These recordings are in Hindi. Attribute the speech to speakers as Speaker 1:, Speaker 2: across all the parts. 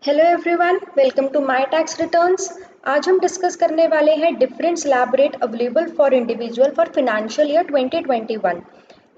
Speaker 1: Hello everyone, welcome to my tax returns. आज हम डिस्कस करने वाले हैं different slab rate available for individual for financial year 2021।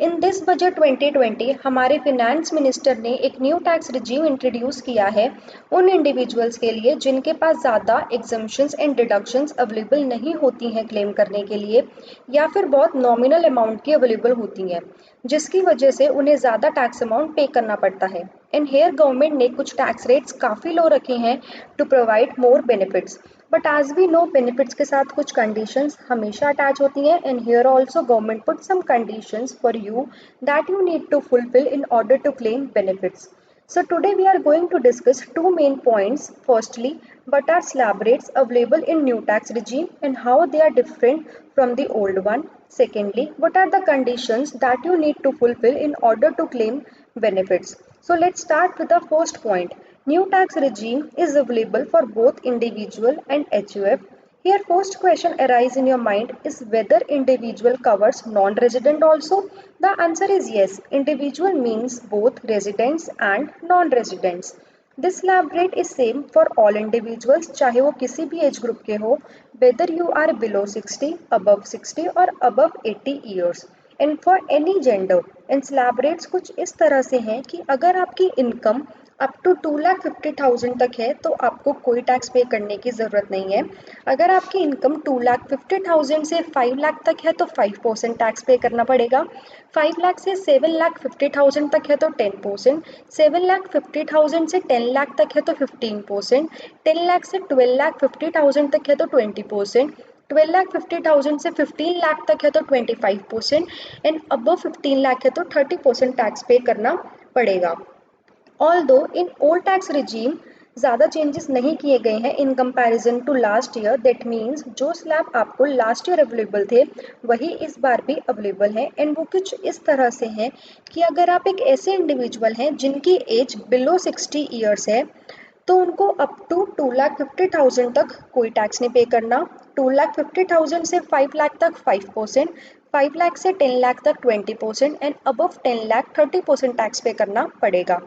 Speaker 1: In this budget 2020 हमारे फिनेंस मिनिस्टर ने एक न्यू टैक्स रिजीम इंट्रोड्यूस किया है उन इंडिविजुअल्स के लिए जिनके पास ज़्यादा एग्जम्पशंस एंड डिडक्शंस अवेलेबल नहीं होती हैं क्लेम करने के लिए, या फिर बहुत नॉमिनल अमाउंट की अवेलेबल होती हैं, जिसकी वजह से उन्हें ज़्यादा टैक्स अमाउंट पे करना पड़ता है। एंड हेयर गवर्नमेंट ने कुछ टैक्स रेट्स काफ़ी लो रखे हैं to provide more benefits, but as we know benefits के साथ कुछ कंडीशंस हमेशा अटैच होती हैं। And here also government put some conditions for you that you need to fulfill in order to claim benefits. So today we are going to discuss two main points. Firstly, what are slab rates available in new tax regime and how they are different from the old one. Secondly, what are the conditions that you need to fulfill in order to claim benefits. So let's start with the first point. New tax regime is available for both individual and HUF. Here first question arise in your mind is whether individual covers non-resident also. The answer is yes. Individual means both residents and non-residents. This slab rate is same for all individuals, चाहे वो किसी भी एज ग्रुप के हो, whether you are below 60, above 60 और above 80 years. And for any gender. And slab rates कुछ इस तरह से हैं कि अगर आपकी इनकम अप टू 2,50,000 तक है तो आपको कोई टैक्स पे करने की ज़रूरत नहीं है। अगर आपकी इनकम 2,50,000 से 5 लाख तक है तो 5% टैक्स पे करना पड़ेगा। 5 लाख से 7,50,000 तक है तो 10%, 7,50,000 से 10 लाख तक है तो 15%, 10 लाख से 12,50,000 तक है तो 20%, 12,50,000 से 15 लाख तक है तो 25% एंड अबव 15 लाख है तो 30% टैक्स पे करना पड़ेगा। Although in old tax regime ज़्यादा चेंजेस नहीं किए गए हैं in comparison to last year. That means जो स्लैब आपको लास्ट ईयर अवेलेबल थे वही इस बार भी अवेलेबल है। एंड वो कुछ इस तरह से हैं कि अगर आप एक ऐसे इंडिविजुअल हैं जिनकी एज बिलो 60 ईयर्स है तो उनको अप टू 2,50,000 तक कोई टैक्स नहीं पे करना। 2,50,000 से 5 लाख तक 5%, 5 लाख से 10 लाख तक 20% and above 10 lakh 30% tax pay करना पड़ेगा।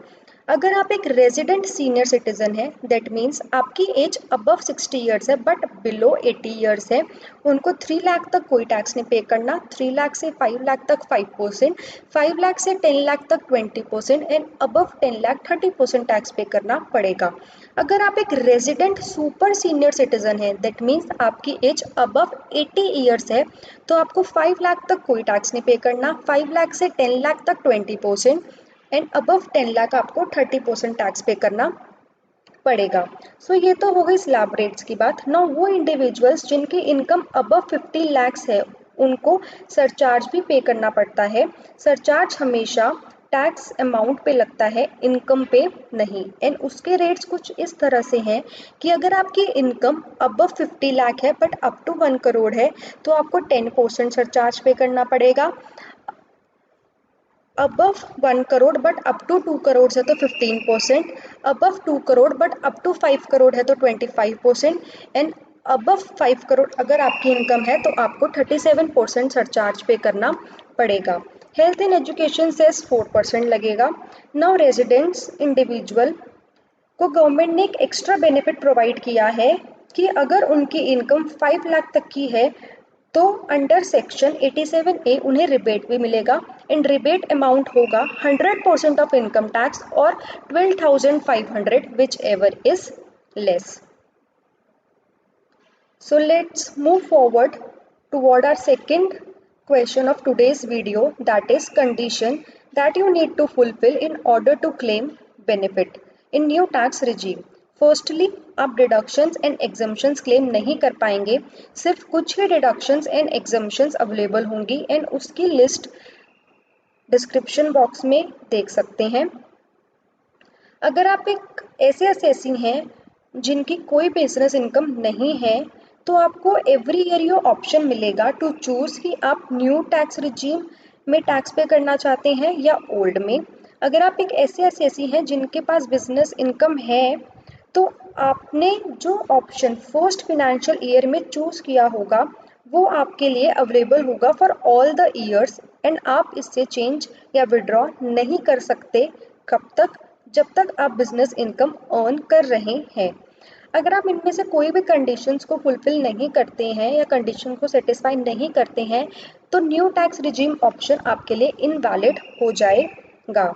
Speaker 1: अगर आप एक रेजिडेंट सीनियर सिटीजन है, दैट मीन्स आपकी एज अबव 60 ईयर्स है बट बिलो 80 ईयर्स है, उनको 3 लाख तक कोई टैक्स नहीं पे करना। 3 लाख से 5 लाख तक 5%, 5 लाख से 10 लाख तक 20% and above 10 lakh 30% tax pay करना पड़ेगा। अगर आप एक रेजिडेंट सुपर सीनियर सिटीजन है, दैट मीन्स आपकी एज अबव 80 ईयर्स है, तो आपको 5 लाख तक कोई टैक्स नहीं पे करना। 5 लाख से 10 लाख तक 20% एंड अबव 10 लाख आपको 30% टैक्स पे करना पड़ेगा। सो ये तो हो गई स्लैब रेट्स की बात। नाउ वो इंडिविजुअल्स जिनकी इनकम अबव 50 लैक्स है उनको सरचार्ज भी पे करना पड़ता है। सरचार्ज हमेशा टैक्स अमाउंट पे लगता है, इनकम पे नहीं। एंड उसके रेट्स कुछ इस तरह से हैं कि अगर आपकी इनकम अबव 50 लाख है बट अप टू 1 करोड़ है तो आपको 10% सरचार्ज पे करना पड़ेगा। Above 1 crore but up to 2 crore है तो 15%, above 2 crore but up to 5 crore है तो 25% एंड अबव 5 करोड़ अगर आपकी इनकम है तो आपको 37% सरचार्ज पे करना पड़ेगा। हेल्थ एंड एजुकेशन सेस 4% लगेगा। नाउ रेजिडेंट्स इंडिविजुअल को गवर्नमेंट ने एक एक्स्ट्रा बेनिफिट प्रोवाइड किया है कि अगर उनकी इनकम 5 लाख तक की है तो अंडर सेक्शन 87A उन्हें रिबेट भी मिलेगा। एंड रिबेट अमाउंट होगा 100% ऑफ इनकम टैक्स और 12,500 which ever is less. So let's move forward toward our second question of today's video, that is condition that you need to fulfill in order to claim benefit in new tax regime. Firstly आप डिडक्शंस एंड एग्जम्पशंस क्लेम नहीं कर पाएंगे, सिर्फ कुछ ही डिडक्शंस एंड एग्जम्पशंस अवेलेबल होंगी एंड उसकी लिस्ट डिस्क्रिप्शन बॉक्स में देख सकते हैं। अगर आप एक ऐसे असेसी हैं जिनकी कोई बिजनेस इनकम नहीं है तो आपको एवरी ईयर ये ऑप्शन मिलेगा टू चूज़ कि आप न्यू टैक्स रिजीम में टैक्स पे करना चाहते हैं या ओल्ड में। अगर आप एक ऐसे असेसी हैं जिनके पास बिजनेस इनकम है तो आपने जो ऑप्शन फर्स्ट फिनेंशियल ईयर में चूज़ किया होगा वो आपके लिए अवेलेबल होगा for all the years and आप इससे चेंज या विड्रॉ नहीं कर सकते कब तक, जब तक आप बिजनेस इनकम अर्न कर रहे हैं। अगर आप इनमें से कोई भी कंडीशंस को फुलफिल नहीं करते हैं या कंडीशन को सेटिस्फाई नहीं करते हैं तो न्यू टैक्स रिजीम ऑप्शन आपके लिए इनवैलिड हो जाएगा।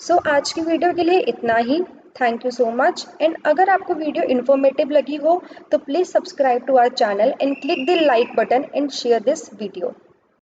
Speaker 1: सो आज की वीडियो के लिए इतना ही। Thank you so much. And अगर आपको वीडियो इन्फॉर्मेटिव लगी हो तो please subscribe to our channel and click the like button and share this video.